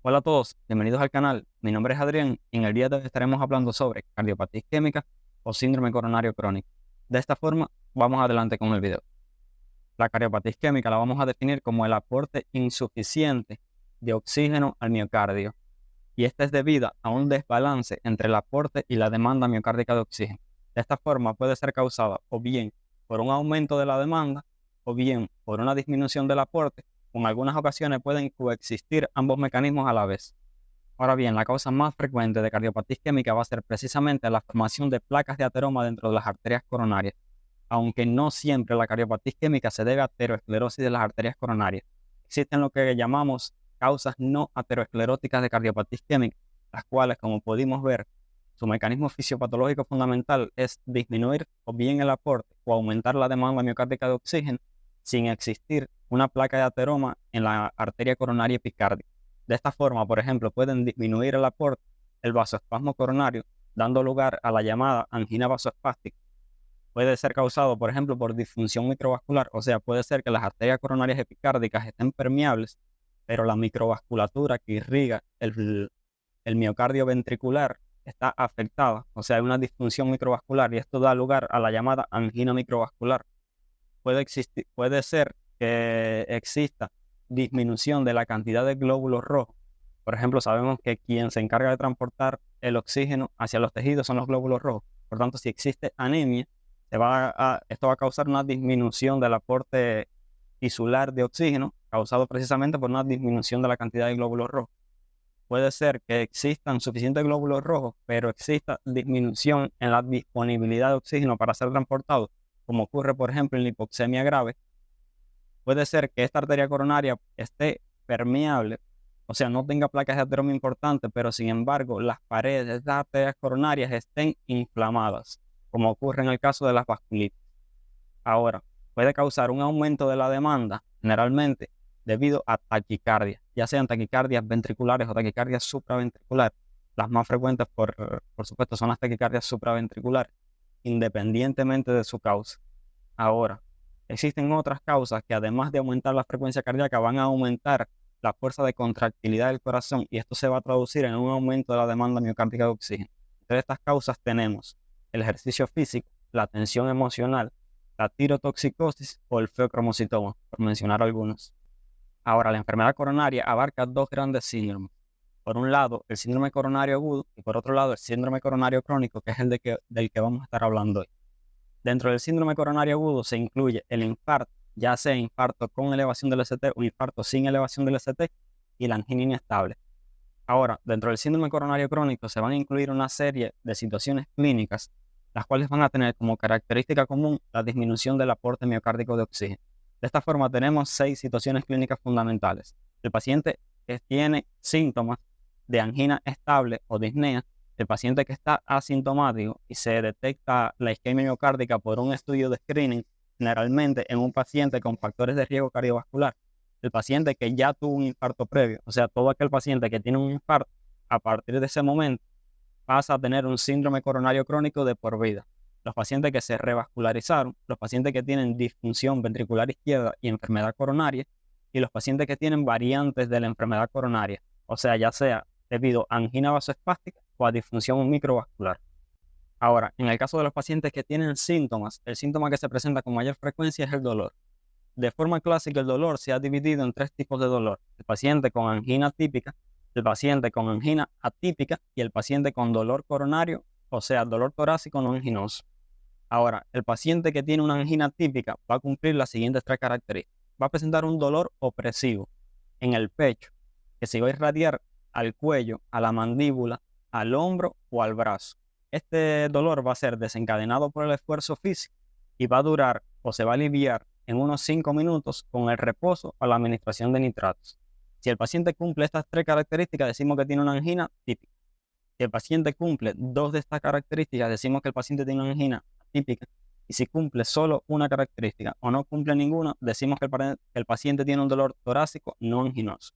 Hola a todos, bienvenidos al canal. Mi nombre es Adrián y en el día de hoy estaremos hablando sobre cardiopatía isquémica o síndrome coronario crónico. De esta forma, vamos adelante con el video. La cardiopatía isquémica la vamos a definir como el aporte insuficiente de oxígeno al miocardio, y esta es debida a un desbalance entre el aporte y la demanda miocárdica de oxígeno. De esta forma puede ser causada o bien por un aumento de la demanda o bien por una disminución del aporte. En algunas ocasiones pueden coexistir ambos mecanismos a la vez. Ahora bien, la causa más frecuente de cardiopatía isquémica va a ser precisamente la formación de placas de ateroma dentro de las arterias coronarias, aunque no siempre la cardiopatía isquémica se debe a aterosclerosis de las arterias coronarias. Existen lo que llamamos causas no ateroscleróticas de cardiopatía isquémica, las cuales, como pudimos ver, su mecanismo fisiopatológico fundamental es disminuir o bien el aporte o aumentar la demanda miocárdica de oxígeno sin existir una placa de ateroma en la arteria coronaria epicárdica. De esta forma, por ejemplo, pueden disminuir el aporte, el vasoespasmo coronario, dando lugar a la llamada angina vasoespástica. Puede ser causado, por ejemplo, por disfunción microvascular, o sea, puede ser que las arterias coronarias epicárdicas estén permeables, pero la microvasculatura que irriga el miocardio ventricular está afectada, o sea, hay una disfunción microvascular y esto da lugar a la llamada angina microvascular. Puede ser que exista disminución de la cantidad de glóbulos rojos. Por ejemplo, sabemos que quien se encarga de transportar el oxígeno hacia los tejidos son los glóbulos rojos. Por tanto, si existe anemia, esto va a causar una disminución del aporte tisular de oxígeno, causado precisamente por una disminución de la cantidad de glóbulos rojos. Puede ser que existan suficientes glóbulos rojos, pero exista disminución en la disponibilidad de oxígeno para ser transportado, como ocurre, por ejemplo, en la hipoxemia grave. Puede ser que esta arteria coronaria esté permeable, o sea, no tenga placas de ateroma importantes, pero sin embargo las paredes de estas arterias coronarias estén inflamadas, como ocurre en el caso de las vasculitis. Ahora, puede causar un aumento de la demanda, generalmente debido a taquicardia, ya sean taquicardias ventriculares o taquicardias supraventriculares. Las más frecuentes, por supuesto, son las taquicardias supraventriculares, independientemente de su causa. Ahora, existen otras causas que además de aumentar la frecuencia cardíaca, van a aumentar la fuerza de contractilidad del corazón y esto se va a traducir en un aumento de la demanda miocárdica de oxígeno. Entre estas causas tenemos el ejercicio físico, la tensión emocional, la tirotoxicosis o el feocromocitoma, por mencionar algunos. Ahora, la enfermedad coronaria abarca dos grandes síndromes. Por un lado, el síndrome coronario agudo y por otro lado, el síndrome coronario crónico, que es del que vamos a estar hablando hoy. Dentro del síndrome coronario agudo se incluye el infarto, ya sea infarto con elevación del ST o infarto sin elevación del ST, y la angina inestable. Ahora, dentro del síndrome coronario crónico se van a incluir una serie de situaciones clínicas, las cuales van a tener como característica común la disminución del aporte miocárdico de oxígeno. De esta forma tenemos 6 situaciones clínicas fundamentales. El paciente que tiene síntomas de angina estable o disnea, el paciente que está asintomático y se detecta la isquemia miocárdica por un estudio de screening, generalmente en un paciente con factores de riesgo cardiovascular, el paciente que ya tuvo un infarto previo, o sea, todo aquel paciente que tiene un infarto, a partir de ese momento pasa a tener un síndrome coronario crónico de por vida. Los pacientes que se revascularizaron, los pacientes que tienen disfunción ventricular izquierda y enfermedad coronaria, y los pacientes que tienen variantes de la enfermedad coronaria, o sea, ya sea debido a angina vasoespástica o a disfunción microvascular. Ahora, en el caso de los pacientes que tienen síntomas, el síntoma que se presenta con mayor frecuencia es el dolor. De forma clásica, el dolor se ha dividido en 3 tipos de dolor: el paciente con angina típica, el paciente con angina atípica y el paciente con dolor coronario, o sea, dolor torácico no anginoso. Ahora, el paciente que tiene una angina típica va a cumplir las siguientes 3 características. Va a presentar un dolor opresivo en el pecho, que se va a irradiar al cuello, a la mandíbula, al hombro o al brazo. Este dolor va a ser desencadenado por el esfuerzo físico y va a durar o se va a aliviar en unos 5 minutos con el reposo o la administración de nitratos. Si el paciente cumple estas 3 características, decimos que tiene una angina típica. Si el paciente cumple 2 de estas características, decimos que el paciente tiene una angina atípica. Y si cumple solo una característica o no cumple ninguna, decimos que el paciente tiene un dolor torácico no anginoso.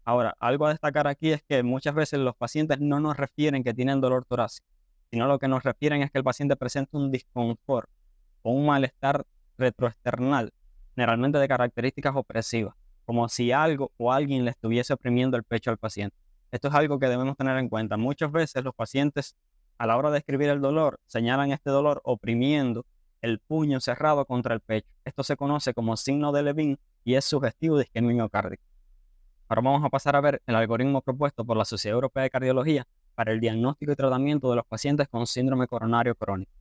Ahora, algo a destacar aquí es que muchas veces los pacientes no nos refieren que tienen dolor torácico, sino lo que nos refieren es que el paciente presenta un disconfort o un malestar retroesternal, generalmente de características opresivas. como si algo o alguien le estuviese oprimiendo el pecho al paciente. Esto es algo que debemos tener en cuenta. Muchas veces los pacientes, a la hora de describir el dolor, señalan este dolor oprimiendo el puño cerrado contra el pecho. Esto se conoce como signo de Levin y es sugestivo de isquemia miocárdica. Ahora vamos a pasar a ver el algoritmo propuesto por la Sociedad Europea de Cardiología para el diagnóstico y tratamiento de los pacientes con síndrome coronario crónico.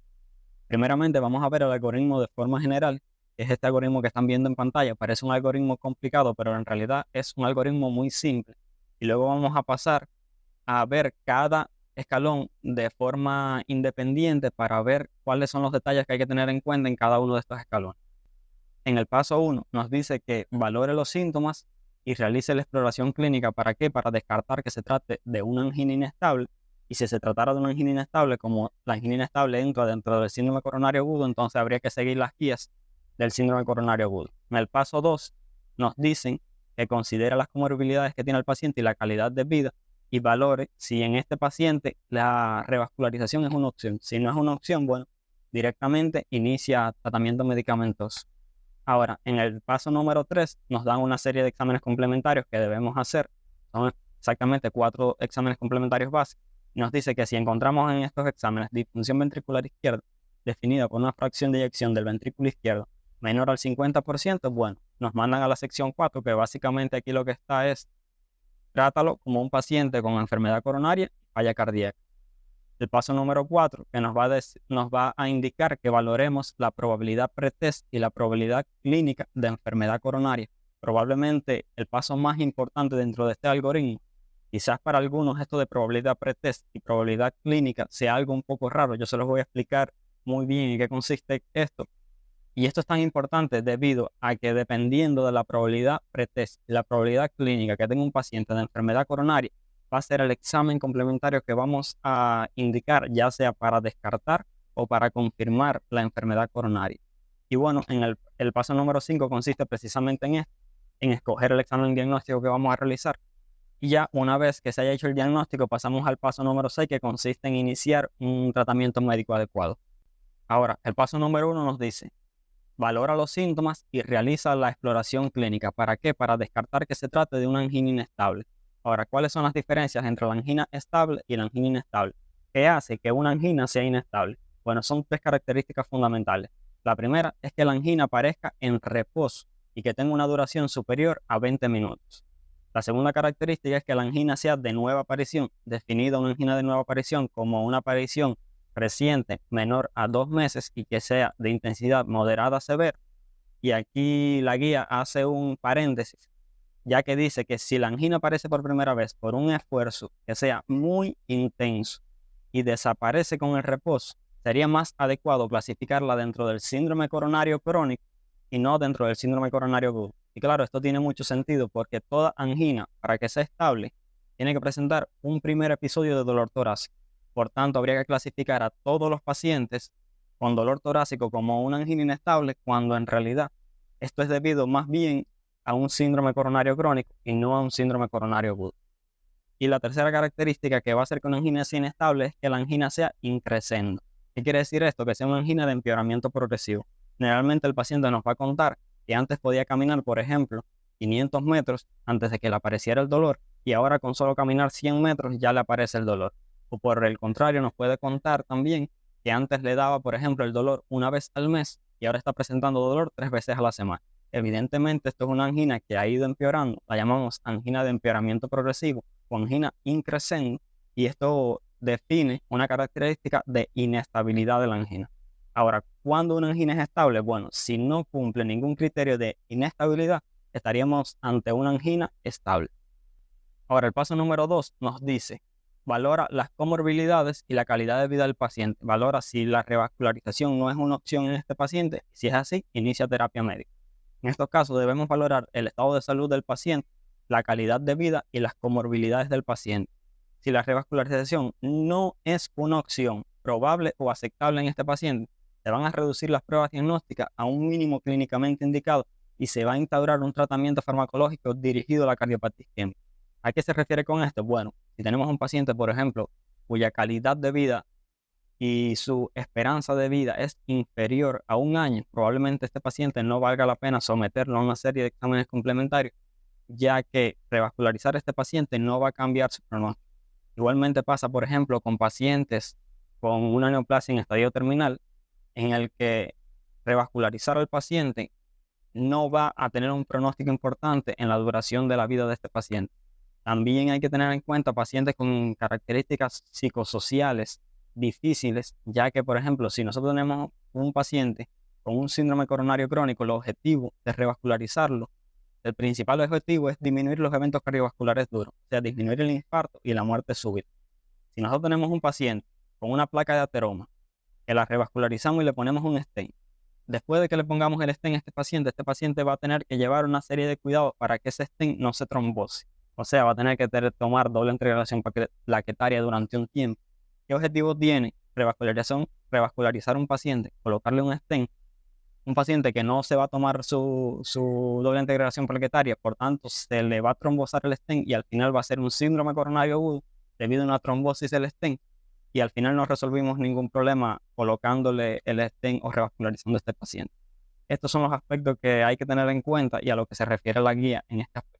Primeramente vamos a ver el algoritmo de forma general, que es este algoritmo que están viendo en pantalla. Parece un algoritmo complicado, pero en realidad es un algoritmo muy simple. Y luego vamos a pasar a ver cada escalón de forma independiente para ver cuáles son los detalles que hay que tener en cuenta en cada uno de estos escalones. En el paso 1 nos dice que valore los síntomas y realice la exploración clínica. ¿Para qué? Para descartar que se trate de una angina inestable. Y si se tratara de una angina inestable, como la angina inestable entra dentro del síndrome coronario agudo, entonces habría que seguir las guías del síndrome coronario agudo. En el paso 2 nos dicen que considera las comorbilidades que tiene el paciente y la calidad de vida y valore si en este paciente la revascularización es una opción. Si no es una opción, bueno, directamente inicia tratamiento medicamentoso. Ahora, en el paso número 3 nos dan una serie de exámenes complementarios que debemos hacer. Son exactamente 4 exámenes complementarios básicos. Nos dice que si encontramos en estos exámenes disfunción ventricular izquierda definida por una fracción de eyección del ventrículo izquierdo menor al 50%, bueno, nos mandan a la sección 4, que básicamente aquí lo que está es trátalo como un paciente con enfermedad coronaria y falla cardíaca. El paso número 4, que nos va a indicar que valoremos la probabilidad pretest y la probabilidad clínica de enfermedad coronaria. Probablemente el paso más importante dentro de este algoritmo. Quizás para algunos esto de probabilidad pretest y probabilidad clínica sea algo un poco raro. Yo se los voy a explicar muy bien en qué consiste esto. Y esto es tan importante debido a que dependiendo de la probabilidad pretest y la probabilidad clínica que tenga un paciente de enfermedad coronaria, va a ser el examen complementario que vamos a indicar, ya sea para descartar o para confirmar la enfermedad coronaria. Y bueno, el paso número 5 consiste precisamente en esto, en escoger el examen diagnóstico que vamos a realizar. Y ya una vez que se haya hecho el diagnóstico, pasamos al paso número 6, que consiste en iniciar un tratamiento médico adecuado. Ahora, el paso número 1 nos dice: valora los síntomas y realiza la exploración clínica. ¿Para qué? Para descartar que se trate de una angina inestable. Ahora, ¿cuáles son las diferencias entre la angina estable y la angina inestable? ¿Qué hace que una angina sea inestable? Bueno, son 3 características fundamentales. La primera es que la angina aparezca en reposo y que tenga una duración superior a 20 minutos. La segunda característica es que la angina sea de nueva aparición, definida una angina de nueva aparición como una aparición reciente menor a 2 meses y que sea de intensidad moderada a severa. Y aquí la guía hace un paréntesis, ya que dice que si la angina aparece por primera vez por un esfuerzo que sea muy intenso y desaparece con el reposo, sería más adecuado clasificarla dentro del síndrome coronario crónico y no dentro del síndrome coronario agudo. Y claro, esto tiene mucho sentido porque toda angina, para que sea estable, tiene que presentar un primer episodio de dolor torácico. Por tanto, habría que clasificar a todos los pacientes con dolor torácico como una angina inestable, cuando en realidad esto es debido más bien a un síndrome coronario crónico y no a un síndrome coronario agudo. Y la tercera característica que va a hacer que una angina sea inestable es que la angina sea increscendo. ¿Qué quiere decir esto? Que sea una angina de empeoramiento progresivo. Generalmente el paciente nos va a contar que antes podía caminar, por ejemplo, 500 metros antes de que le apareciera el dolor y ahora con solo caminar 100 metros ya le aparece el dolor. O por el contrario, nos puede contar también que antes le daba, por ejemplo, el dolor una vez al mes y ahora está presentando dolor 3 veces a la semana. Evidentemente, esto es una angina que ha ido empeorando. La llamamos angina de empeoramiento progresivo o angina increscendo, y esto define una característica de inestabilidad de la angina. Ahora, ¿cuándo una angina es estable? Bueno, si no cumple ningún criterio de inestabilidad, estaríamos ante una angina estable. Ahora, el paso número 2 nos dice: valora las comorbilidades y la calidad de vida del paciente. Valora si la revascularización no es una opción en este paciente. Si es así, inicia terapia médica. En estos casos debemos valorar el estado de salud del paciente, la calidad de vida y las comorbilidades del paciente. Si la revascularización no es una opción probable o aceptable en este paciente, se van a reducir las pruebas diagnósticas a un mínimo clínicamente indicado y se va a instaurar un tratamiento farmacológico dirigido a la cardiopatía isquémica. ¿A qué se refiere con esto? Bueno, si tenemos un paciente, por ejemplo, cuya calidad de vida y su esperanza de vida es inferior a 1 año, probablemente este paciente no valga la pena someterlo a una serie de exámenes complementarios ya que revascularizar a este paciente no va a cambiar su pronóstico. Igualmente pasa, por ejemplo, con pacientes con una neoplasia en estadio terminal, en el que revascularizar al paciente no va a tener un pronóstico importante en la duración de la vida de este paciente. También hay que tener en cuenta pacientes con características psicosociales difíciles, ya que, por ejemplo, si nosotros tenemos un paciente con un síndrome coronario crónico, el objetivo de revascularizarlo, el principal objetivo es disminuir los eventos cardiovasculares duros, o sea, disminuir el infarto y la muerte súbita. Si nosotros tenemos un paciente con una placa de ateroma, que la revascularizamos y le ponemos un stent, después de que le pongamos el stent a este paciente va a tener que llevar una serie de cuidados para que ese stent no se trombose. O sea, va a tener que tomar doble anticoagulación plaquetaria durante un tiempo. ¿Qué objetivo tiene revascularizar un paciente? Colocarle un stent. Un paciente que no se va a tomar su doble integración plaquetaria, por tanto, se le va a trombosar el stent y al final va a ser un síndrome coronario agudo debido a una trombosis del stent. Y al final no resolvimos ningún problema colocándole el stent o revascularizando a este paciente. Estos son los aspectos que hay que tener en cuenta y a lo que se refiere la guía en este aspecto.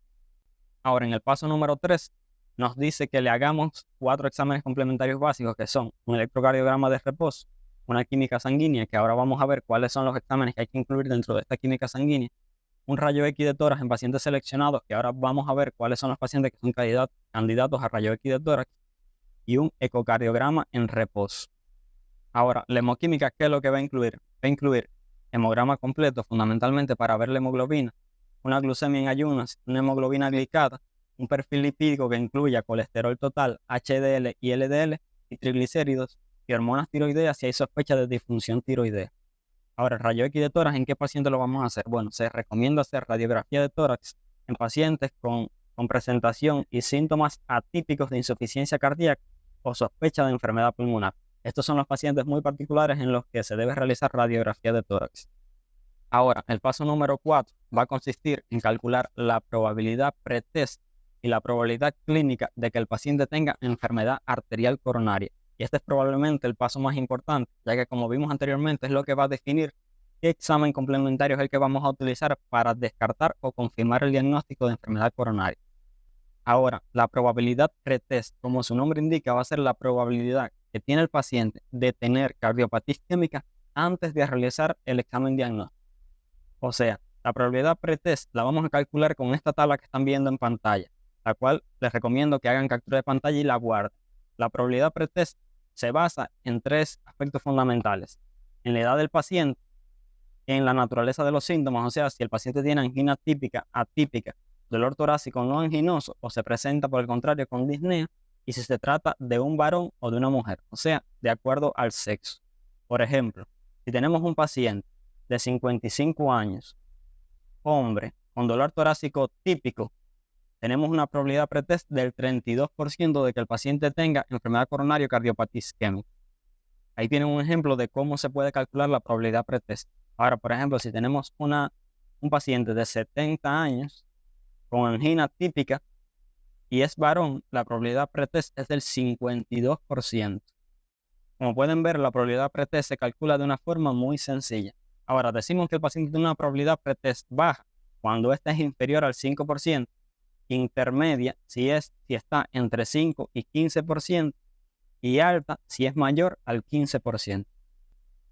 Ahora, en el paso número 3, nos dice que le hagamos 4 exámenes complementarios básicos, que son un electrocardiograma de reposo, una química sanguínea, que ahora vamos a ver cuáles son los exámenes que hay que incluir dentro de esta química sanguínea, un rayo X de tórax en pacientes seleccionados, que ahora vamos a ver cuáles son los pacientes que son candidatos a rayo X de tórax, y un ecocardiograma en reposo. Ahora, la hemoquímica, ¿qué es lo que va a incluir? Va a incluir hemograma completo, fundamentalmente para ver la hemoglobina, una glucemia en ayunas, una hemoglobina glicada, un perfil lipídico que incluya colesterol total, HDL y LDL, y triglicéridos, y hormonas tiroideas si hay sospecha de disfunción tiroidea. Ahora, el rayo X de tórax, ¿en qué paciente lo vamos a hacer? Bueno, se recomienda hacer radiografía de tórax en pacientes con presentación y síntomas atípicos de insuficiencia cardíaca o sospecha de enfermedad pulmonar. Estos son los pacientes muy particulares en los que se debe realizar radiografía de tórax. Ahora, el paso número 4 va a consistir en calcular la probabilidad pretest y la probabilidad clínica de que el paciente tenga enfermedad arterial coronaria. Y este es probablemente el paso más importante, ya que como vimos anteriormente es lo que va a definir qué examen complementario es el que vamos a utilizar para descartar o confirmar el diagnóstico de enfermedad coronaria. Ahora, la probabilidad pretest, como su nombre indica, va a ser la probabilidad que tiene el paciente de tener cardiopatía isquémica antes de realizar el examen diagnóstico. O sea, la probabilidad pretest la vamos a calcular con esta tabla que están viendo en pantalla, la cual les recomiendo que hagan captura de pantalla y la guarden. La probabilidad pretest se basa en 3 aspectos fundamentales: en la edad del paciente, en la naturaleza de los síntomas, o sea, si el paciente tiene angina típica, atípica, dolor torácico no anginoso o se presenta por el contrario con disnea, y si se trata de un varón o de una mujer, o sea, de acuerdo al sexo. Por ejemplo, si tenemos un paciente de 55 años, hombre, con dolor torácico típico, tenemos una probabilidad pretest del 32% de que el paciente tenga enfermedad coronaria o cardiopatía isquémica. Ahí tienen un ejemplo de cómo se puede calcular la probabilidad pretest. Ahora, por ejemplo, si tenemos un paciente de 70 años con angina típica y es varón, la probabilidad pretest es del 52%. Como pueden ver, la probabilidad pretest se calcula de una forma muy sencilla. Ahora, decimos que el paciente tiene una probabilidad pretest baja cuando esta es inferior al 5%, intermedia si está entre 5 y 15%, y alta si es mayor al 15%.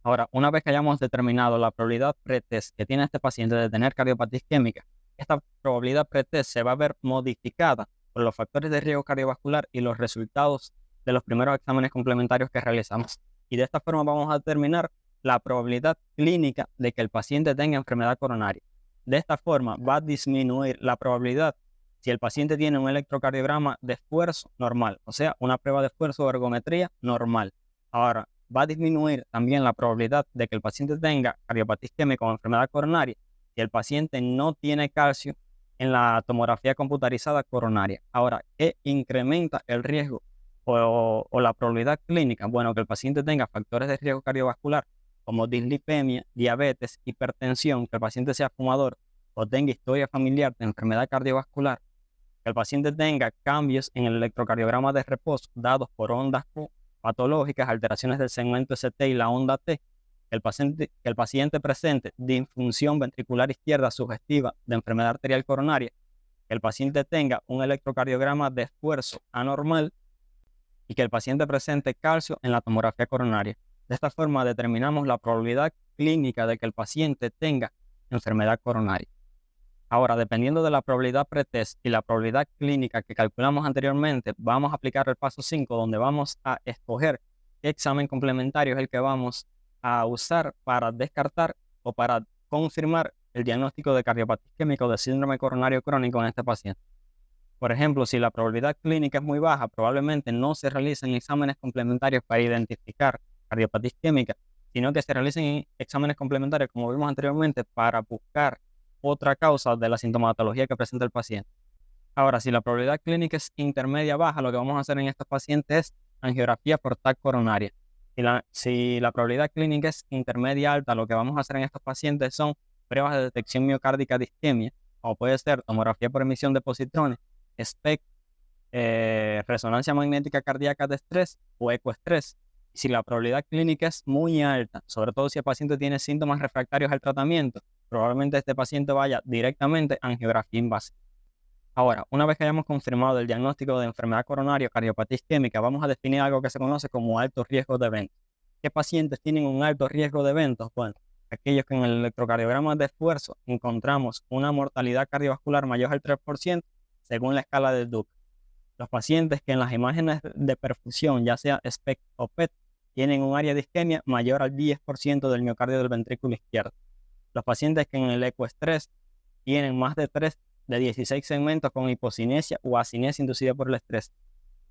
Ahora, una vez que hayamos determinado la probabilidad pretest que tiene este paciente de tener cardiopatía isquémica, esta probabilidad pretest se va a ver modificada por los factores de riesgo cardiovascular y los resultados de los primeros exámenes complementarios que realizamos. Y de esta forma vamos a determinar la probabilidad clínica de que el paciente tenga enfermedad coronaria. De esta forma va a disminuir la probabilidad si el paciente tiene un electrocardiograma de esfuerzo normal, o sea, una prueba de esfuerzo o ergometría normal. Ahora, va a disminuir también la probabilidad de que el paciente tenga cardiopatía isquémica o enfermedad coronaria si el paciente no tiene calcio en la tomografía computarizada coronaria. Ahora, ¿qué incrementa el riesgo o la probabilidad clínica? Bueno, que el paciente tenga factores de riesgo cardiovascular como dislipemia, diabetes, hipertensión, que el paciente sea fumador o tenga historia familiar de enfermedad cardiovascular, que el paciente tenga cambios en el electrocardiograma de reposo dados por ondas patológicas, alteraciones del segmento ST y la onda T, que el paciente presente disfunción ventricular izquierda sugestiva de enfermedad arterial coronaria, que el paciente tenga un electrocardiograma de esfuerzo anormal y que el paciente presente calcio en la tomografía coronaria. De esta forma determinamos la probabilidad clínica de que el paciente tenga enfermedad coronaria. Ahora, dependiendo de la probabilidad pretest y la probabilidad clínica que calculamos anteriormente, vamos a aplicar el paso 5, donde vamos a escoger qué examen complementario es el que vamos a usar para descartar o para confirmar el diagnóstico de cardiopatía isquémica o de síndrome coronario crónico en este paciente. Por ejemplo, si la probabilidad clínica es muy baja, probablemente no se realicen exámenes complementarios para identificar cardiopatía isquémica, sino que se realicen exámenes complementarios, como vimos anteriormente, para buscar otra causa de la sintomatología que presenta el paciente. Ahora, si la probabilidad clínica es intermedia baja, lo que vamos a hacer en estos pacientes es angiografía por TAC coronaria. Si la probabilidad clínica es intermedia alta, lo que vamos a hacer en estos pacientes son pruebas de detección miocárdica de isquemia, como puede ser tomografía por emisión de positrones, SPECT, resonancia magnética cardíaca de estrés o ecoestrés. Si la probabilidad clínica es muy alta, sobre todo si el paciente tiene síntomas refractarios al tratamiento, probablemente este paciente vaya directamente a angiografía invasiva. Ahora, una vez que hayamos confirmado el diagnóstico de enfermedad coronaria o cardiopatía isquémica, vamos a definir algo que se conoce como alto riesgo de eventos. ¿Qué pacientes tienen un alto riesgo de eventos? Bueno, aquellos que en el electrocardiograma de esfuerzo encontramos una mortalidad cardiovascular mayor al 3% según la escala de Duke. Los pacientes que en las imágenes de perfusión, ya sea SPECT o PET, tienen un área de isquemia mayor al 10% del miocardio del ventrículo izquierdo. Los pacientes que en el ecoestrés tienen más de 3 de 16 segmentos con hipocinesia o acinesia inducida por el estrés.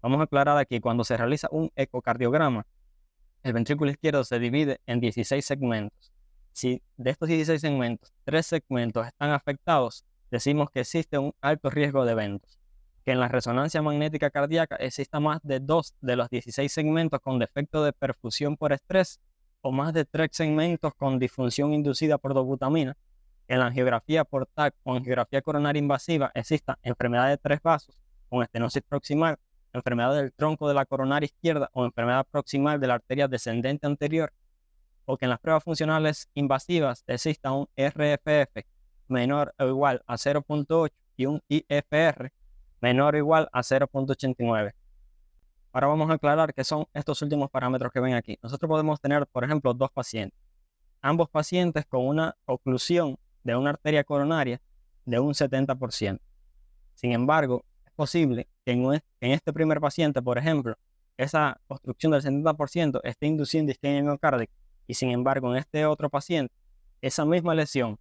Vamos a aclarar aquí, cuando se realiza un ecocardiograma, el ventrículo izquierdo se divide en 16 segmentos. Si de estos 16 segmentos, 3 segmentos están afectados, decimos que existe un alto riesgo de eventos. Que en la resonancia magnética cardíaca exista más de 2 de los 16 segmentos con defecto de perfusión por estrés o más de 3 segmentos con disfunción inducida por dobutamina. En la angiografía por TAC o angiografía coronaria invasiva exista enfermedad de 3 vasos con estenosis proximal, enfermedad del tronco de la coronaria izquierda o enfermedad proximal de la arteria descendente anterior, o que en las pruebas funcionales invasivas exista un RFF menor o igual a 0.8 y un IFR menor o igual a 0.89. Ahora vamos a aclarar qué son estos últimos parámetros que ven aquí. Nosotros podemos tener, por ejemplo, dos pacientes. Ambos pacientes con una oclusión de una arteria coronaria de un 70%. Sin embargo, es posible que en este primer paciente, por ejemplo, esa obstrucción del 70% esté induciendo isquemia miocárdica y sin embargo en este otro paciente, esa misma lesión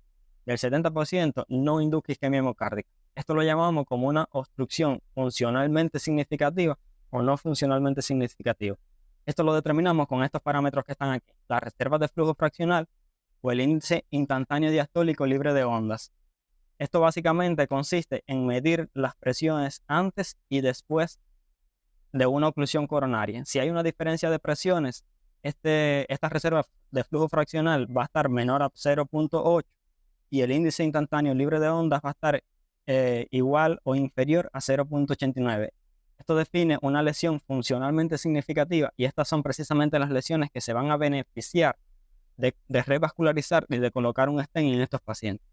del 70% no induce isquemia miocárdica. Esto lo llamamos como una obstrucción funcionalmente significativa o no funcionalmente significativa. Esto lo determinamos con estos parámetros que están aquí, la reserva de flujo fraccional o el índice instantáneo diastólico libre de ondas. Esto básicamente consiste en medir las presiones antes y después de una oclusión coronaria. Si hay una diferencia de presiones, esta reserva de flujo fraccional va a estar menor a 0.8 y el índice instantáneo libre de ondas va a estar igual o inferior a 0.89. Esto define una lesión funcionalmente significativa y estas son precisamente las lesiones que se van a beneficiar de revascularizar y de colocar un stent en estos pacientes.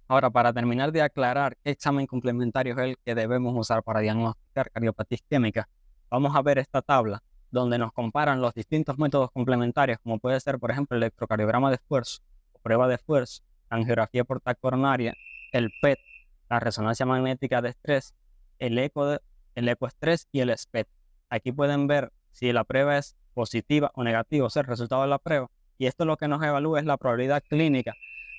Ahora, para terminar de aclarar qué examen complementario es el que debemos usar para diagnosticar cardiopatía isquémica, vamos a ver esta tabla donde nos comparan los distintos métodos complementarios, como puede ser, por ejemplo, el electrocardiograma de esfuerzo, prueba de esfuerzo, angiografía por TAC coronaria, el PET, la resonancia magnética de estrés, el ecoestrés y el SPECT. Aquí pueden ver si la prueba es positiva o negativa, o sea, el resultado de la prueba. Y esto lo que nos evalúa es la probabilidad clínica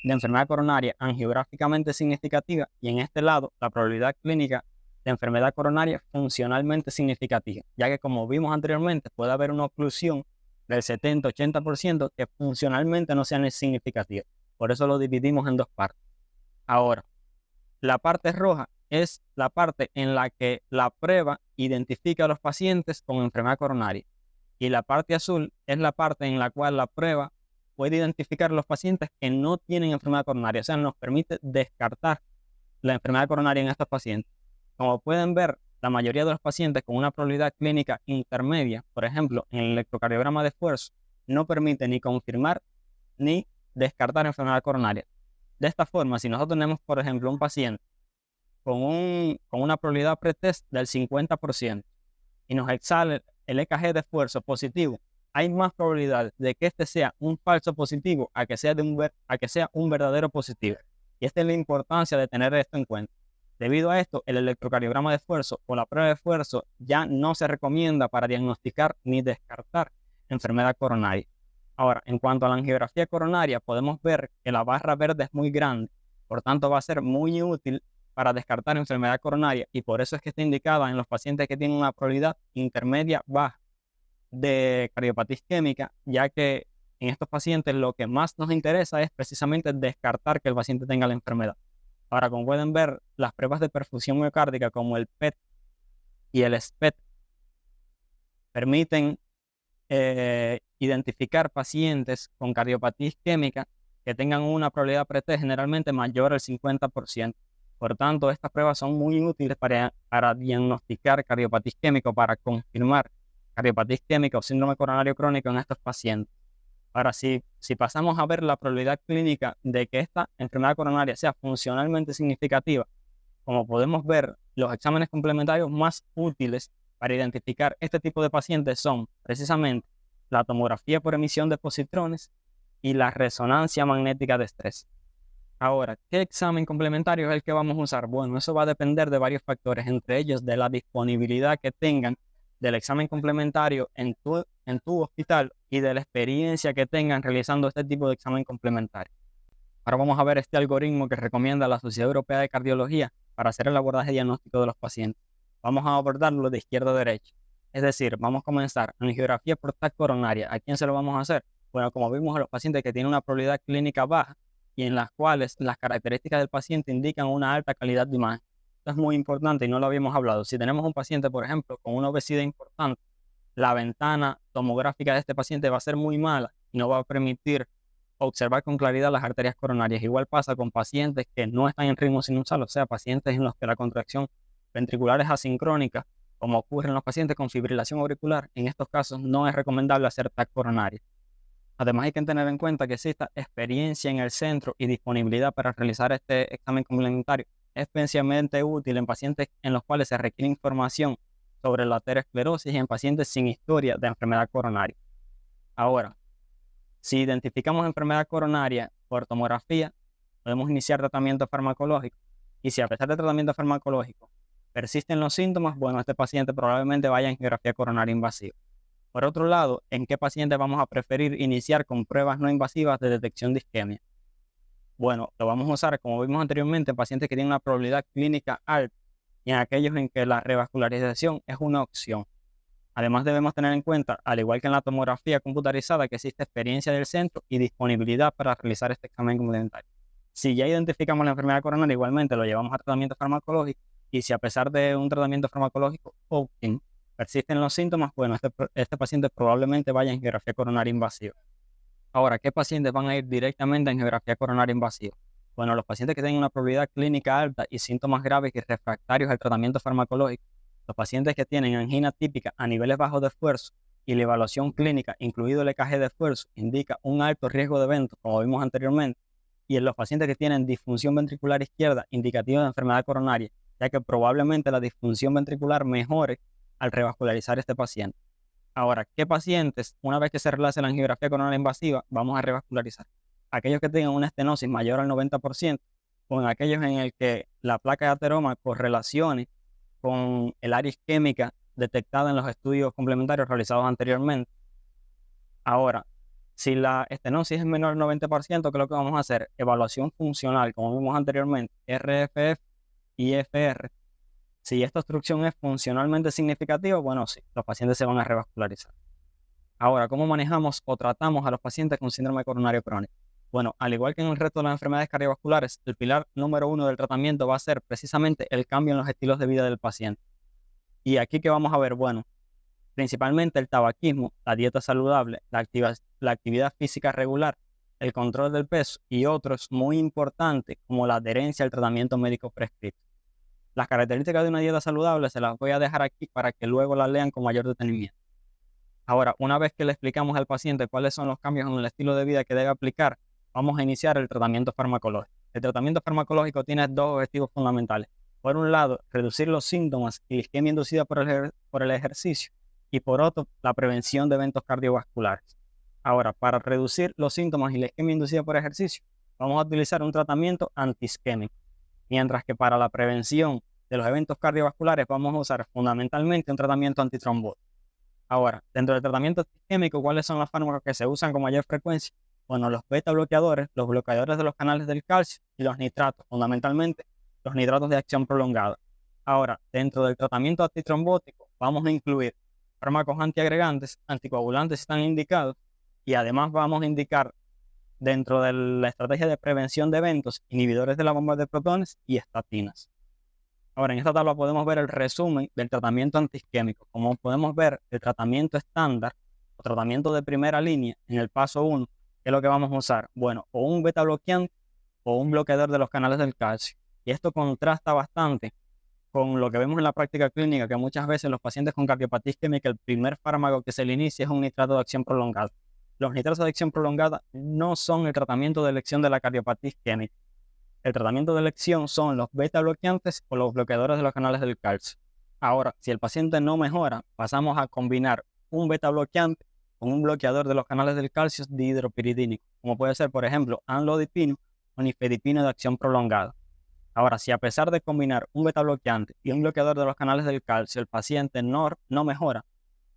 de enfermedad coronaria angiográficamente significativa y en este lado la probabilidad clínica de enfermedad coronaria funcionalmente significativa, ya que como vimos anteriormente puede haber una oclusión del 70-80% que funcionalmente no sea significativa. Por eso lo dividimos en dos partes. Ahora, la parte roja es la parte en la que la prueba identifica a los pacientes con enfermedad coronaria. Y la parte azul es la parte en la cual la prueba puede identificar a los pacientes que no tienen enfermedad coronaria. O sea, nos permite descartar la enfermedad coronaria en estos pacientes. Como pueden ver, la mayoría de los pacientes con una probabilidad clínica intermedia, por ejemplo, en el electrocardiograma de esfuerzo, no permite ni confirmar ni descartar enfermedad coronaria. De esta forma, si nosotros tenemos, por ejemplo, un paciente con una probabilidad pretest del 50% y nos exhala el EKG de esfuerzo positivo, hay más probabilidad de que este sea un falso positivo a que sea un verdadero positivo. Y esta es la importancia de tener esto en cuenta. Debido a esto, el electrocardiograma de esfuerzo o la prueba de esfuerzo ya no se recomienda para diagnosticar ni descartar enfermedad coronaria. Ahora, en cuanto a la angiografía coronaria, podemos ver que la barra verde es muy grande, por tanto va a ser muy útil para descartar enfermedad coronaria y por eso es que está indicada en los pacientes que tienen una probabilidad intermedia baja de cardiopatía isquémica, ya que en estos pacientes lo que más nos interesa es precisamente descartar que el paciente tenga la enfermedad. Ahora, como pueden ver, las pruebas de perfusión miocárdica como el PET y el SPET permiten identificar pacientes con cardiopatía isquémica que tengan una probabilidad pretest generalmente mayor al 50%. Por tanto, estas pruebas son muy útiles para diagnosticar cardiopatía isquémica o para confirmar cardiopatía isquémica o síndrome coronario crónico en estos pacientes. Ahora, si pasamos a ver la probabilidad clínica de que esta enfermedad coronaria sea funcionalmente significativa, como podemos ver, los exámenes complementarios más útiles para identificar este tipo de pacientes son precisamente la tomografía por emisión de positrones y la resonancia magnética de estrés. Ahora, ¿qué examen complementario es el que vamos a usar? Bueno, eso va a depender de varios factores, entre ellos de la disponibilidad que tengan del examen complementario en tu hospital y de la experiencia que tengan realizando este tipo de examen complementario. Ahora vamos a ver este algoritmo que recomienda la Sociedad Europea de Cardiología para hacer el abordaje diagnóstico de los pacientes. Vamos a abordarlo de izquierda a derecha. Es decir, vamos a comenzar angiografía por TAC coronaria. ¿A quién se lo vamos a hacer? Bueno, como vimos, a los pacientes que tienen una probabilidad clínica baja y en las cuales las características del paciente indican una alta calidad de imagen. Esto es muy importante y no lo habíamos hablado. Si tenemos un paciente, por ejemplo, con una obesidad importante, la ventana tomográfica de este paciente va a ser muy mala y no va a permitir observar con claridad las arterias coronarias. Igual pasa con pacientes que no están en ritmo sinusal, o sea, pacientes en los que la contracción ventricular es asincrónica, como ocurre en los pacientes con fibrilación auricular. En estos casos no es recomendable hacer TAC coronaria. Además, hay que tener en cuenta que exista experiencia en el centro y disponibilidad para realizar este examen complementario. Es especialmente útil en pacientes en los cuales se requiere información sobre la aterosclerosis y en pacientes sin historia de enfermedad coronaria. Ahora, si identificamos enfermedad coronaria por tomografía, podemos iniciar tratamiento farmacológico. Y si a pesar del tratamiento farmacológico persisten los síntomas, bueno, este paciente probablemente vaya a angiografía coronaria invasiva. Por otro lado, ¿en qué paciente vamos a preferir iniciar con pruebas no invasivas de detección de isquemia? Bueno, lo vamos a usar, como vimos anteriormente, en pacientes que tienen una probabilidad clínica alta y en aquellos en que la revascularización es una opción. Además, debemos tener en cuenta, al igual que en la tomografía computarizada, que existe experiencia del centro y disponibilidad para realizar este examen complementario. Si ya identificamos la enfermedad coronaria, igualmente lo llevamos a tratamiento farmacológico y si a pesar de un tratamiento farmacológico óptimo persisten los síntomas, bueno, este paciente probablemente vaya en angiografía coronaria invasiva. Ahora, ¿qué pacientes van a ir directamente en angiografía coronaria invasiva? Bueno, los pacientes que tienen una probabilidad clínica alta y síntomas graves y refractarios al tratamiento farmacológico, los pacientes que tienen angina típica a niveles bajos de esfuerzo y la evaluación clínica, incluido el EKG de esfuerzo, indica un alto riesgo de evento, como vimos anteriormente, y en los pacientes que tienen disfunción ventricular izquierda indicativa de enfermedad coronaria, ya que probablemente la disfunción ventricular mejore al revascularizar este paciente. Ahora, ¿qué pacientes, una vez que se realice la angiografía coronaria invasiva, vamos a revascularizar? Aquellos que tengan una estenosis mayor al 90%, o en aquellos en el que la placa de ateroma correlacione con el área isquémica detectada en los estudios complementarios realizados anteriormente. Ahora, si la estenosis es menor al 90%, ¿qué es lo que vamos a hacer? Evaluación funcional, como vimos anteriormente, RFF y FR. Si esta obstrucción es funcionalmente significativa, bueno, sí, los pacientes se van a revascularizar. Ahora, ¿cómo manejamos o tratamos a los pacientes con síndrome coronario crónico? Bueno, al igual que en el resto de las enfermedades cardiovasculares, el pilar número 1 del tratamiento va a ser precisamente el cambio en los estilos de vida del paciente. Y aquí, ¿qué vamos a ver? Bueno, principalmente el tabaquismo, la dieta saludable, la actividad física regular, el control del peso y otros muy importantes como la adherencia al tratamiento médico prescrito. Las características de una dieta saludable se las voy a dejar aquí para que luego las lean con mayor detenimiento. Ahora, una vez que le explicamos al paciente cuáles son los cambios en el estilo de vida que debe aplicar, vamos a iniciar el tratamiento farmacológico. El tratamiento farmacológico tiene dos objetivos fundamentales. por un lado, reducir los síntomas y la isquemia inducida por el ejercicio, y por otro, la prevención de eventos cardiovasculares. Ahora, para reducir los síntomas y la isquemia inducida por ejercicio, vamos a utilizar un tratamiento antiisquémico, mientras que para la prevención de los eventos cardiovasculares vamos a usar fundamentalmente un tratamiento antitrombótico. Ahora, dentro del tratamiento antiisquémico, ¿cuáles son los fármacos que se usan con mayor frecuencia? Bueno, los beta bloqueadores, los bloqueadores de los canales del calcio y los nitratos, fundamentalmente los nitratos de acción prolongada. Ahora, dentro del tratamiento antitrombótico, vamos a incluir fármacos antiagregantes, anticoagulantes si están indicados, y además vamos a indicar dentro de la estrategia de prevención de eventos, inhibidores de la bomba de protones y estatinas. Ahora, en esta tabla podemos ver el resumen del tratamiento antiisquémico. Como podemos ver, el tratamiento estándar o tratamiento de primera línea en el paso 1, ¿qué es lo que vamos a usar? Bueno, o un beta bloqueante o un bloqueador de los canales del calcio. Y esto contrasta bastante con lo que vemos en la práctica clínica, que muchas veces los pacientes con cardiopatía isquémica, el primer fármaco que se le inicia es un nitrato de acción prolongada. Los nitratos de acción prolongada no son el tratamiento de elección de la cardiopatía isquémica. El tratamiento de elección son los beta bloqueantes o los bloqueadores de los canales del calcio. Ahora, si el paciente no mejora, pasamos a combinar un beta bloqueante con un bloqueador de los canales del calcio dihidropiridínico, como puede ser, por ejemplo, amlodipino o nifedipino de acción prolongada. Ahora, si a pesar de combinar un beta bloqueante y un bloqueador de los canales del calcio, el paciente no mejora,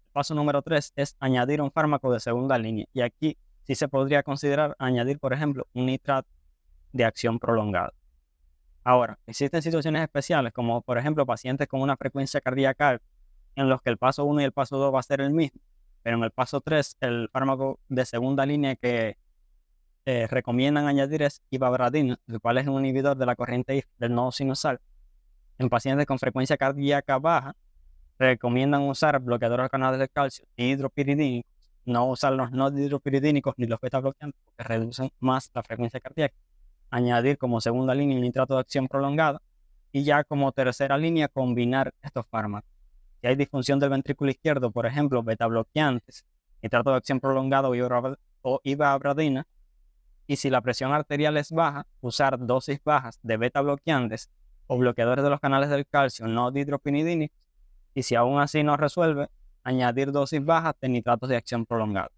el paso número 3 es añadir un fármaco de segunda línea. Y aquí sí se podría considerar añadir, por ejemplo, un nitrato de acción prolongada. Ahora, existen situaciones especiales, como por ejemplo pacientes con una frecuencia cardíaca alta, en los que el paso 1 y el paso 2 va a ser el mismo, pero en el paso 3 el fármaco de segunda línea que recomiendan añadir es ivabradina, el cual es un inhibidor de la corriente IF del nodo sinusal. En pacientes con frecuencia cardíaca baja, recomiendan usar bloqueadores de canales de calcio dihidropiridínicos, no usar los no dihidropiridínicos ni los beta bloqueantes, porque reducen más la frecuencia cardíaca. Añadir como segunda línea el nitrato de acción prolongada, y ya como tercera línea combinar estos fármacos. Si hay disfunción del ventrículo izquierdo, por ejemplo, beta bloqueantes, nitrato de acción prolongada o ivabradina, y si la presión arterial es baja, usar dosis bajas de beta bloqueantes o bloqueadores de los canales del calcio no dihidropinidínicos, y si aún así no resuelve, añadir dosis bajas de nitratos de acción prolongada.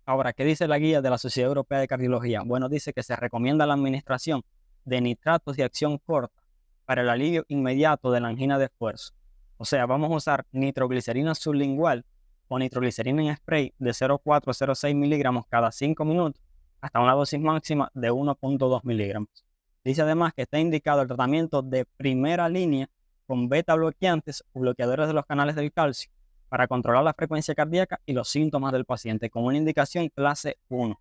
Ahora, ¿qué dice la guía de la Sociedad Europea de Cardiología? Bueno, dice que se recomienda la administración de nitratos de acción corta para el alivio inmediato de la angina de esfuerzo. O sea, vamos a usar nitroglicerina sublingual o nitroglicerina en spray de 0,4 a 0,6 miligramos cada 5 minutos hasta una dosis máxima de 1,2 miligramos. Dice además que está indicado el tratamiento de primera línea con beta bloqueantes o bloqueadores de los canales del calcio para controlar la frecuencia cardíaca y los síntomas del paciente con una indicación clase 1.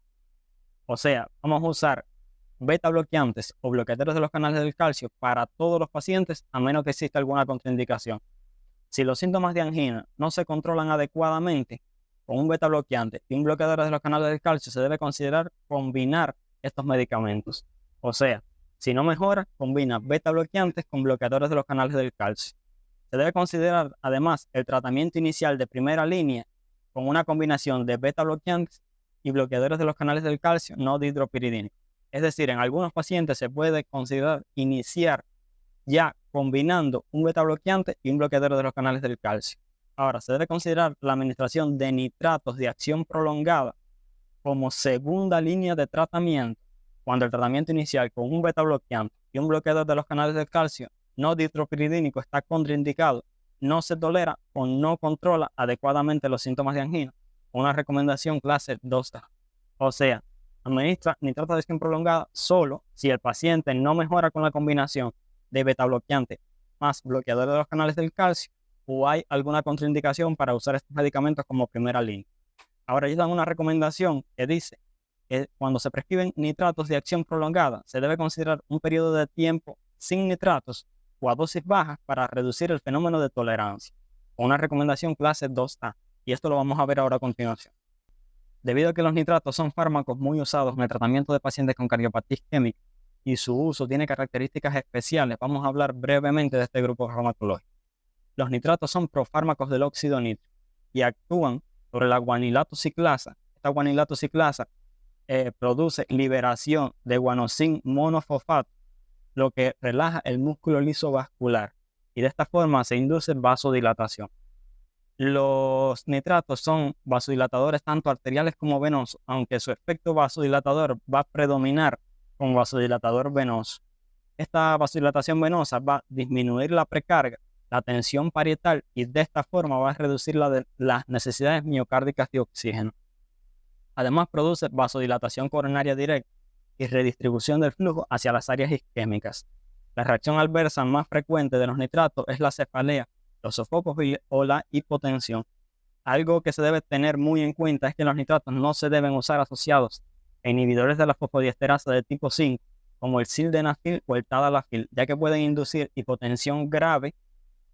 O sea, vamos a usar beta bloqueantes o bloqueadores de los canales del calcio para todos los pacientes a menos que exista alguna contraindicación. Si los síntomas de angina no se controlan adecuadamente con un beta bloqueante y un bloqueador de los canales del calcio, se debe considerar combinar estos medicamentos. O sea, si no mejora, combina beta bloqueantes con bloqueadores de los canales del calcio. Se debe considerar además el tratamiento inicial de primera línea con una combinación de beta bloqueantes y bloqueadores de los canales del calcio no dihidropiridínicos. Es decir, en algunos pacientes se puede considerar iniciar ya combinando un beta bloqueante y un bloqueador de los canales del calcio. Ahora, se debe considerar la administración de nitratos de acción prolongada como segunda línea de tratamiento cuando el tratamiento inicial con un beta bloqueante y un bloqueador de los canales del calcio no dihidropiridínico está contraindicado, no se tolera o no controla adecuadamente los síntomas de angina. Una recomendación clase 2A. O sea, administra nitrato de acción prolongada solo si el paciente no mejora con la combinación de beta bloqueante más bloqueador de los canales del calcio o hay alguna contraindicación para usar estos medicamentos como primera línea. Ahora ellos dan una recomendación que dice que cuando se prescriben nitratos de acción prolongada se debe considerar un periodo de tiempo sin nitratos o a dosis bajas para reducir el fenómeno de tolerancia. Una recomendación clase 2A. Y esto lo vamos a ver ahora a continuación. Debido a que los nitratos son fármacos muy usados en el tratamiento de pacientes con cardiopatía isquémica y su uso tiene características especiales, vamos a hablar brevemente de este grupo farmacológico. Los nitratos son profármacos del óxido nítrico y actúan sobre la guanilato ciclasa. Esta guanilato ciclasa produce liberación de guanosin monofosfato lo que relaja el músculo liso vascular y de esta forma se induce vasodilatación. Los nitratos son vasodilatadores tanto arteriales como venosos, aunque su efecto vasodilatador va a predominar con vasodilatador venoso. Esta vasodilatación venosa va a disminuir la precarga, la tensión parietal y de esta forma va a reducir las necesidades miocárdicas de oxígeno. Además, produce vasodilatación coronaria directa y redistribución del flujo hacia las áreas isquémicas. La reacción adversa más frecuente de los nitratos es la cefalea, los sofocos o la hipotensión. Algo que se debe tener muy en cuenta es que los nitratos no se deben usar asociados a inhibidores de la fosfodiesterasa de tipo 5, como el sildenafil o el tadalafil, ya que pueden inducir hipotensión grave,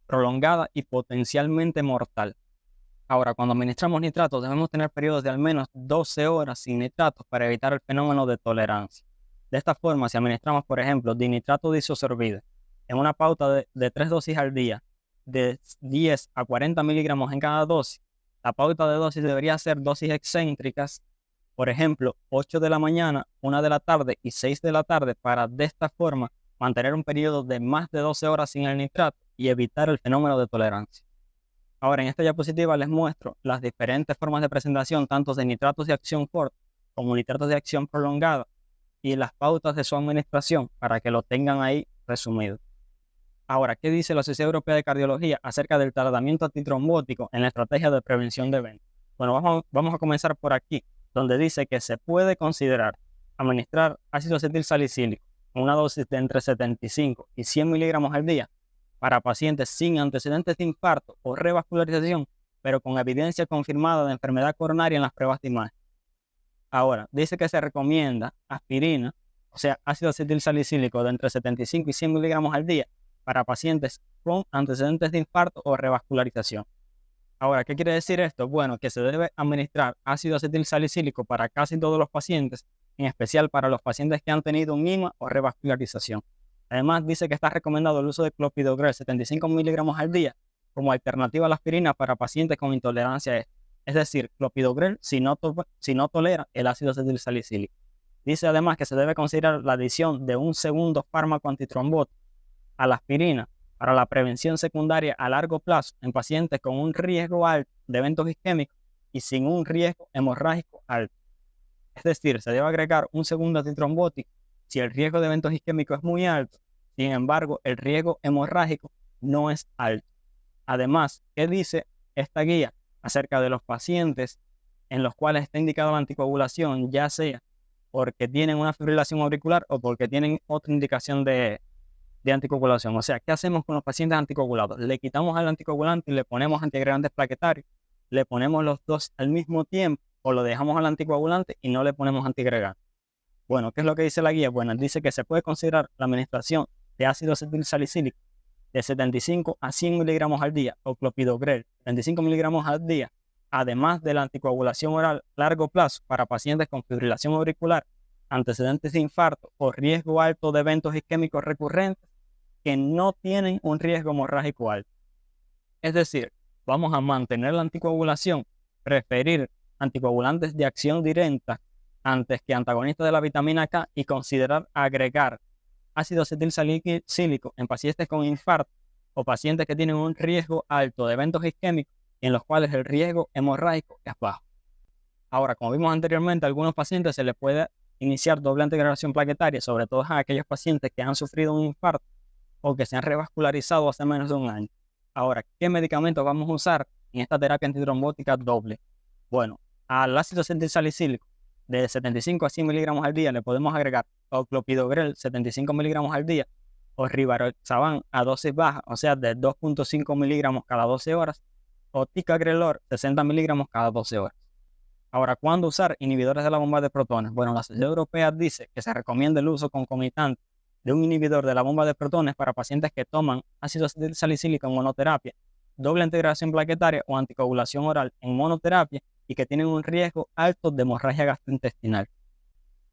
prolongada y potencialmente mortal. Ahora, cuando administramos nitratos, debemos tener periodos de al menos 12 horas sin nitratos para evitar el fenómeno de tolerancia. De esta forma, si administramos, por ejemplo, dinitrato disosorbide en una pauta de 3 dosis al día, de 10 a 40 miligramos en cada dosis, la pauta de dosis debería ser dosis excéntricas, por ejemplo, 8 de la mañana, 1 de la tarde y 6 de la tarde, para de esta forma mantener un periodo de más de 12 horas sin el nitrato y evitar el fenómeno de tolerancia. Ahora, en esta diapositiva les muestro las diferentes formas de presentación, tanto de nitratos de acción corta como nitratos de acción prolongada, y las pautas de su administración para que lo tengan ahí resumido. Ahora, ¿qué dice la Sociedad Europea de Cardiología acerca del tratamiento antitrombótico en la estrategia de prevención de eventos? Bueno, vamos a comenzar por aquí, donde dice que se puede considerar administrar ácido acetil salicílico en una dosis de entre 75 y 100 miligramos al día para pacientes sin antecedentes de infarto o revascularización, pero con evidencia confirmada de enfermedad coronaria en las pruebas de imagen. Ahora, dice que se recomienda aspirina, o sea, ácido acetil salicílico de entre 75 y 100 miligramos al día para pacientes con antecedentes de infarto o revascularización. Ahora, ¿qué quiere decir esto? Bueno, que se debe administrar ácido acetil salicílico para casi todos los pacientes, en especial para los pacientes que han tenido un IMA o revascularización. Además, dice que está recomendado el uso de clopidogrel 75 miligramos al día como alternativa a la aspirina para pacientes con intolerancia a esto. Es decir, clopidogrel si no tolera el ácido acetil salicílico. Dice además que se debe considerar la adición de un segundo fármaco antitrombótico a la aspirina para la prevención secundaria a largo plazo en pacientes con un riesgo alto de eventos isquémicos y sin un riesgo hemorrágico alto. Es decir, se debe agregar un segundo antitrombótico si el riesgo de eventos isquémicos es muy alto, sin embargo, el riesgo hemorrágico no es alto. Además, ¿qué dice esta guía acerca de los pacientes en los cuales está indicada la anticoagulación, ya sea porque tienen una fibrilación auricular o porque tienen otra indicación de anticoagulación? O sea, ¿qué hacemos con los pacientes anticoagulados? Le quitamos al anticoagulante y le ponemos antiagregantes plaquetarios, le ponemos los dos al mismo tiempo o lo dejamos al anticoagulante y no le ponemos antiagregantes. Bueno, ¿qué es lo que dice la guía? Bueno, dice que se puede considerar la administración de ácido acetil salicílico de 75 a 100 miligramos al día o clopidogrel 75 miligramos al día, además de la anticoagulación oral a largo plazo para pacientes con fibrilación auricular, antecedentes de infarto o riesgo alto de eventos isquémicos recurrentes que no tienen un riesgo hemorrágico alto. Es decir, vamos a mantener la anticoagulación, preferir anticoagulantes de acción directa antes que antagonistas de la vitamina K y considerar agregar ácido acetil salicílico en pacientes con infarto o pacientes que tienen un riesgo alto de eventos isquémicos en los cuales el riesgo hemorrágico es bajo. Ahora, como vimos anteriormente, a algunos pacientes se les puede iniciar doble antiagregación plaquetaria, sobre todo a aquellos pacientes que han sufrido un infarto o que se han revascularizado hace menos de un año. Ahora, ¿qué medicamentos vamos a usar en esta terapia antitrombótica doble? Bueno, al ácido acetil salicílico de 75 a 100 miligramos al día le podemos agregar o clopidogrel 75 miligramos al día o rivaroxaban a dosis baja, o sea, de 2.5 miligramos cada 12 horas o ticagrelor 60 miligramos cada 12 horas. Ahora, ¿cuándo usar inhibidores de la bomba de protones? Bueno, la Sociedad Europea dice que se recomienda el uso concomitante de un inhibidor de la bomba de protones para pacientes que toman ácido acetil salicílico en monoterapia, doble integración plaquetaria o anticoagulación oral en monoterapia y que tienen un riesgo alto de hemorragia gastrointestinal.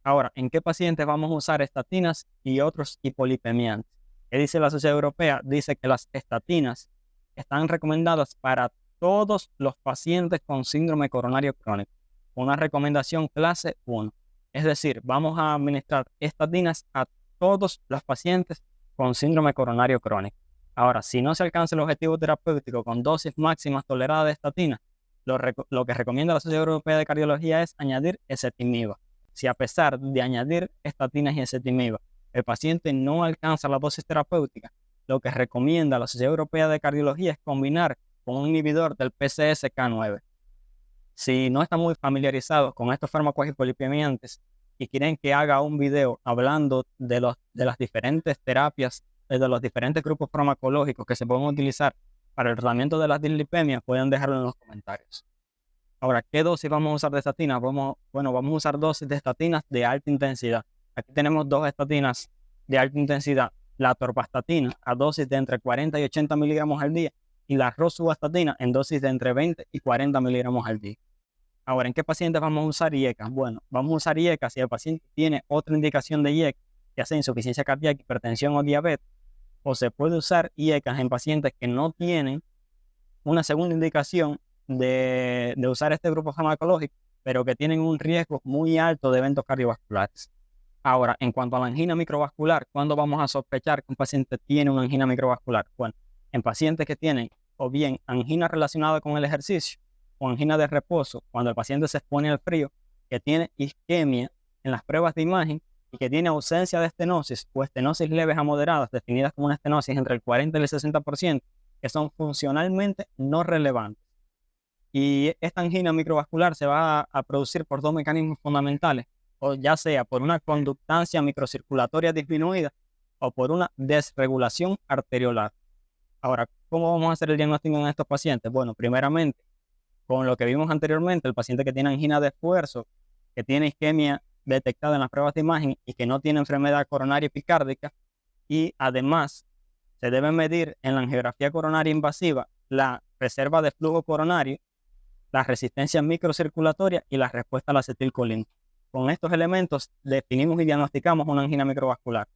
Ahora, ¿en qué pacientes vamos a usar estatinas y otros hipolipemiantes? ¿Qué dice la Sociedad Europea? Dice que las estatinas están recomendadas para todos los pacientes con síndrome coronario crónico. Una recomendación clase 1. Es decir, vamos a administrar estatinas a todos los pacientes con síndrome coronario crónico. Ahora, si no se alcanza el objetivo terapéutico con dosis máximas toleradas de estatina, lo que recomienda la Sociedad Europea de Cardiología es añadir ezetimiba. Si a pesar de añadir estatinas y ezetimiba, el paciente no alcanza la dosis terapéutica, lo que recomienda la Sociedad Europea de Cardiología es combinar con un inhibidor del PCSK9. Si no están muy familiarizados con estos fármacos hipolipemiantes y quieren que haga un video hablando de las diferentes terapias, de los diferentes grupos farmacológicos que se pueden utilizar para el tratamiento de las dislipemias, pueden dejarlo en los comentarios. Ahora, ¿qué dosis vamos a usar de estatinas? Vamos a usar dosis de estatinas de alta intensidad. Aquí tenemos dos estatinas de alta intensidad, la atorvastatina a dosis de entre 40 y 80 miligramos al día y la rosuvastatina en dosis de entre 20 y 40 miligramos al día. Ahora, ¿en qué pacientes vamos a usar IECA? Bueno, vamos a usar IECA si el paciente tiene otra indicación de IECA, ya sea insuficiencia cardíaca, hipertensión o diabetes, o se puede usar IECA en pacientes que no tienen una segunda indicación de usar este grupo farmacológico, pero que tienen un riesgo muy alto de eventos cardiovasculares. Ahora, en cuanto a la angina microvascular, ¿cuándo vamos a sospechar que un paciente tiene una angina microvascular? Bueno, en pacientes que tienen o bien angina relacionada con el ejercicio o angina de reposo, cuando el paciente se expone al frío, que tiene isquemia en las pruebas de imagen y que tiene ausencia de estenosis o estenosis leves a moderadas, definidas como una estenosis entre el 40 y el 60%, que son funcionalmente no relevantes. Y esta angina microvascular se va a producir por dos mecanismos fundamentales, o ya sea por una conductancia microcirculatoria disminuida o por una desregulación arteriolar. Ahora, ¿cómo vamos a hacer el diagnóstico en estos pacientes? Bueno, primeramente, con lo que vimos anteriormente, el paciente que tiene angina de esfuerzo, que tiene isquemia detectada en las pruebas de imagen y que no tiene enfermedad coronaria epicárdica, y además se debe medir en la angiografía coronaria invasiva la reserva de flujo coronario, la resistencia microcirculatoria y la respuesta a la acetilcolina. Con estos elementos definimos y diagnosticamos una angina microvascular.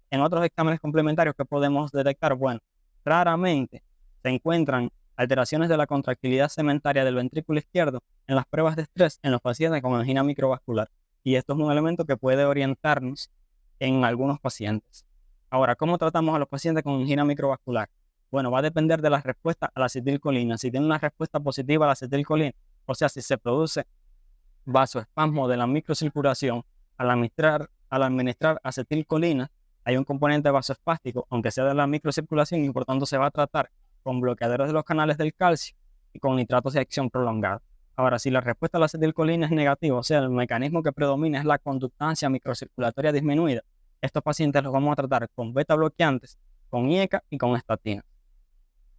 En otros exámenes complementarios que podemos detectar, bueno, raramente se encuentran alteraciones de la contractilidad segmentaria del ventrículo izquierdo en las pruebas de estrés en los pacientes con angina microvascular. Y esto es un elemento que puede orientarnos en algunos pacientes. Ahora, ¿cómo tratamos a los pacientes con angina microvascular? Bueno, va a depender de la respuesta a la acetilcolina. Si tiene una respuesta positiva a la acetilcolina, o sea, si se produce vasoespasmo de la microcirculación al administrar acetilcolina, hay un componente vasoespástico, aunque sea de la microcirculación, y por tanto se va a tratar con bloqueadores de los canales del calcio y con nitratos de acción prolongada. Ahora, si la respuesta a la acetilcolina es negativa, o sea, el mecanismo que predomina es la conductancia microcirculatoria disminuida, estos pacientes los vamos a tratar con beta bloqueantes, con IECA y con estatina.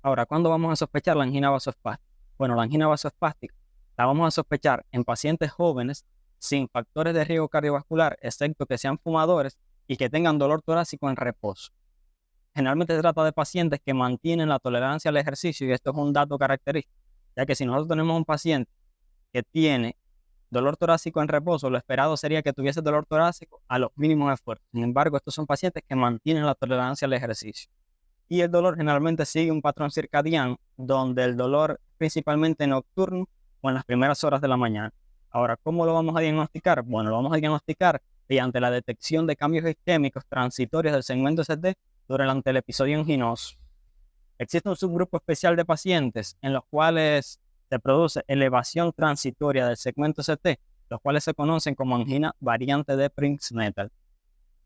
Ahora, ¿cuándo vamos a sospechar la angina vasoespástica? Bueno, la angina vasoespástica la vamos a sospechar en pacientes jóvenes sin factores de riesgo cardiovascular, excepto que sean fumadores y que tengan dolor torácico en reposo. Generalmente se trata de pacientes que mantienen la tolerancia al ejercicio, y esto es un dato característico, ya que si nosotros tenemos un paciente que tiene dolor torácico en reposo, lo esperado sería que tuviese dolor torácico a los mínimos esfuerzos. Sin embargo, estos son pacientes que mantienen la tolerancia al ejercicio. Y el dolor generalmente sigue un patrón circadiano, donde el dolor principalmente nocturno o en las primeras horas de la mañana. Ahora, ¿cómo lo vamos a diagnosticar? Bueno, lo vamos a diagnosticar mediante la detección de cambios isquémicos transitorios del segmento ST durante el episodio anginoso. Existe un subgrupo especial de pacientes en los cuales se produce elevación transitoria del segmento ST, los cuales se conocen como angina variante de Prinzmetal.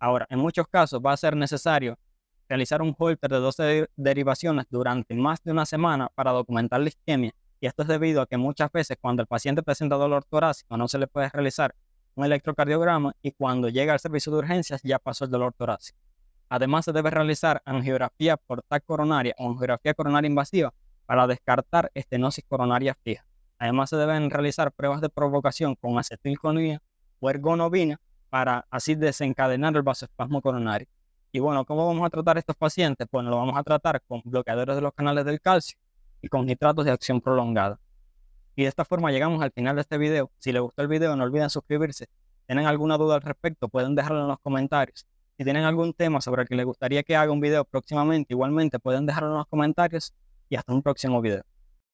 Ahora, en muchos casos va a ser necesario realizar un Holter de 12 derivaciones durante más de una semana para documentar la isquemia, y esto es debido a que muchas veces cuando el paciente presenta dolor torácico no se le puede realizar un electrocardiograma, y cuando llega al servicio de urgencias ya pasó el dolor torácico. Además, se debe realizar angiografía por TAC coronaria o angiografía coronaria invasiva para descartar estenosis coronaria fija. Además, se deben realizar pruebas de provocación con acetilcolina o ergonovina para así desencadenar el vasoespasmo coronario. Y bueno, ¿cómo vamos a tratar a estos pacientes? Bueno, lo vamos a tratar con bloqueadores de los canales del calcio y con nitratos de acción prolongada. Y de esta forma llegamos al final de este video. Si les gustó el video, no olviden suscribirse. Si tienen alguna duda al respecto, pueden dejarlo en los comentarios. Si tienen algún tema sobre el que les gustaría que haga un video próximamente, igualmente pueden dejarlo en los comentarios, y hasta un próximo video.